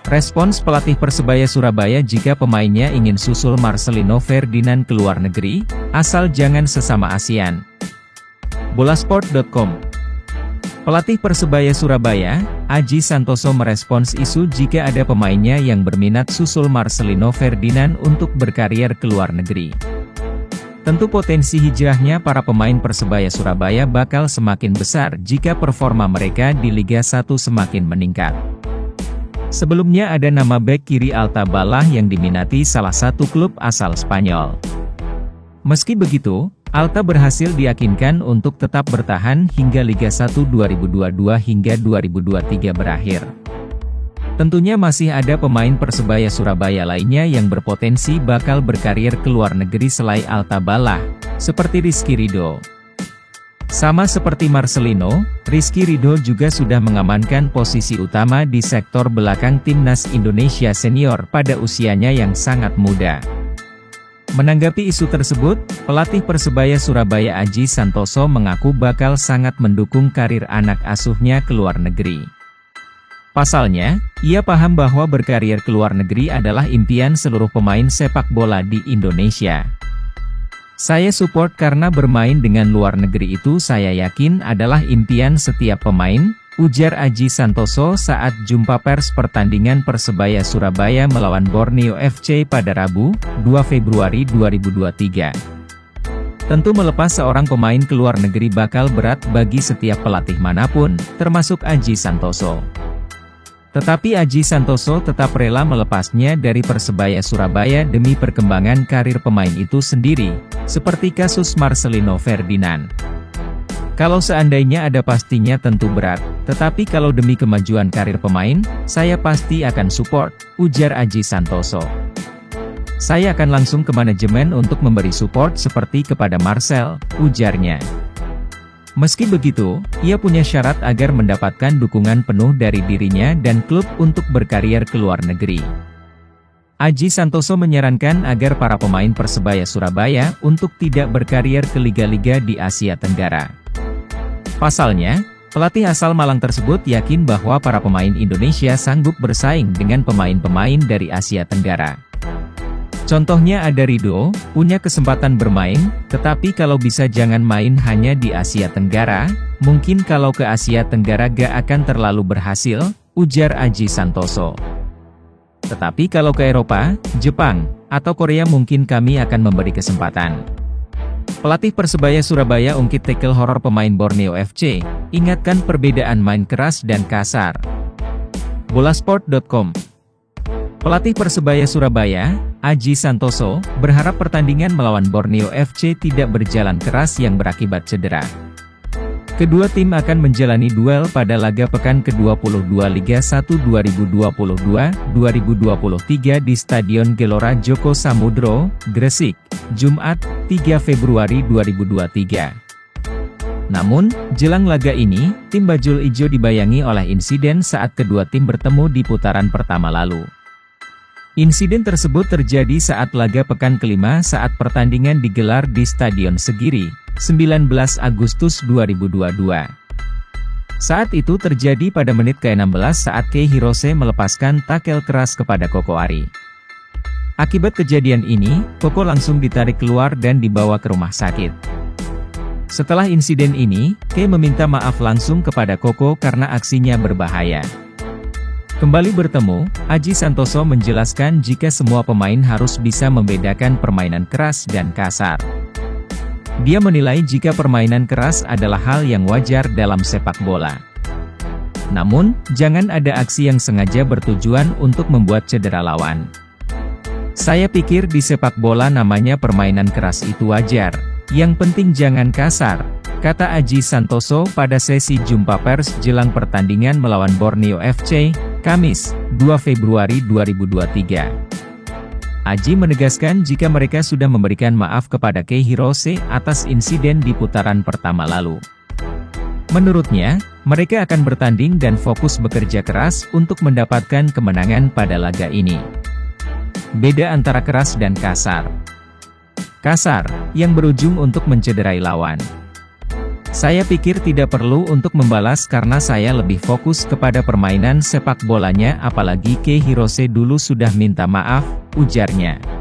Respons pelatih Persebaya Surabaya jika pemainnya ingin susul Marcelino Ferdinand ke luar negeri, asal jangan sesama ASEAN. Bolasport.com. Pelatih Persebaya Surabaya, Aji Santoso merespons isu jika ada pemainnya yang berminat susul Marcelino Ferdinand untuk berkarier ke luar negeri. Tentu potensi hijrahnya para pemain Persebaya Surabaya bakal semakin besar jika performa mereka di Liga 1 semakin meningkat. Sebelumnya ada nama bek kiri Alta yang diminati salah satu klub asal Spanyol. Meski begitu, Alta berhasil diyakinkan untuk tetap bertahan hingga Liga 1 2022 hingga 2023 berakhir. Tentunya masih ada pemain Persebaya Surabaya lainnya yang berpotensi bakal berkarier ke luar negeri selain Alta, seperti Rizky Ridho. Sama seperti Marcelino, Rizky Ridho juga sudah mengamankan posisi utama di sektor belakang timnas Indonesia senior pada usianya yang sangat muda. Menanggapi isu tersebut, pelatih Persebaya Surabaya Aji Santoso mengaku bakal sangat mendukung karir anak asuhnya ke luar negeri. Pasalnya, ia paham bahwa berkarier ke luar negeri adalah impian seluruh pemain sepak bola di Indonesia. Saya support karena bermain dengan luar negeri itu saya yakin adalah impian setiap pemain, ujar Aji Santoso saat jumpa pers pertandingan Persebaya Surabaya melawan Borneo FC pada Rabu, 2 Februari 2023. Tentu melepas seorang pemain ke luar negeri bakal berat bagi setiap pelatih manapun, termasuk Aji Santoso. Tetapi Aji Santoso tetap rela melepasnya dari Persebaya Surabaya demi perkembangan karir pemain itu sendiri, seperti kasus Marcelino Ferdinand. Kalau seandainya ada pastinya tentu berat, tetapi kalau demi kemajuan karir pemain, saya pasti akan support, ujar Aji Santoso. Saya akan langsung ke manajemen untuk memberi support seperti kepada Marcel, ujarnya. Meski begitu, ia punya syarat agar mendapatkan dukungan penuh dari dirinya dan klub untuk berkarier ke luar negeri. Aji Santoso menyarankan agar para pemain Persebaya Surabaya untuk tidak berkarier ke liga-liga di Asia Tenggara. Pasalnya, pelatih asal Malang tersebut yakin bahwa para pemain Indonesia sanggup bersaing dengan pemain-pemain dari Asia Tenggara. Contohnya ada Ridho, punya kesempatan bermain, tetapi kalau bisa jangan main hanya di Asia Tenggara, mungkin kalau ke Asia Tenggara gak akan terlalu berhasil, ujar Aji Santoso. Tetapi kalau ke Eropa, Jepang, atau Korea mungkin kami akan memberi kesempatan. Pelatih Persebaya Surabaya ungkit tackle horor pemain Borneo FC, ingatkan perbedaan main keras dan kasar. Bolasport.com. Pelatih Persebaya Surabaya, Aji Santoso, berharap pertandingan melawan Borneo FC tidak berjalan keras yang berakibat cedera. Kedua tim akan menjalani duel pada laga pekan ke-22 Liga 1 2022-2023 di Stadion Gelora Joko Samudro, Gresik, Jumat, 3 Februari 2023. Namun, jelang laga ini, tim Bajul Ijo dibayangi oleh insiden saat kedua tim bertemu di putaran pertama lalu. Insiden tersebut terjadi saat laga pekan kelima saat pertandingan digelar di Stadion Segiri, 19 Agustus 2022. Saat itu terjadi pada menit ke-16 saat Kei Hirose melepaskan tackle keras kepada Koko Ari. Akibat kejadian ini, Koko langsung ditarik keluar dan dibawa ke rumah sakit. Setelah insiden ini, Kei meminta maaf langsung kepada Koko karena aksinya berbahaya. Kembali bertemu, Aji Santoso menjelaskan jika semua pemain harus bisa membedakan permainan keras dan kasar. Dia menilai jika permainan keras adalah hal yang wajar dalam sepak bola. Namun, jangan ada aksi yang sengaja bertujuan untuk membuat cedera lawan. Saya pikir di sepak bola namanya permainan keras itu wajar, yang penting jangan kasar, kata Aji Santoso pada sesi jumpa pers jelang pertandingan melawan Borneo FC, Kamis, 2 Februari 2023. Aji menegaskan jika mereka sudah memberikan maaf kepada Kei Hirose atas insiden di putaran pertama lalu. Menurutnya, mereka akan bertanding dan fokus bekerja keras untuk mendapatkan kemenangan pada laga ini. Beda antara keras dan kasar. Kasar, yang berujung untuk mencederai lawan. Saya pikir tidak perlu untuk membalas karena saya lebih fokus kepada permainan sepak bolanya, apalagi Ke Hirose dulu sudah minta maaf, ujarnya.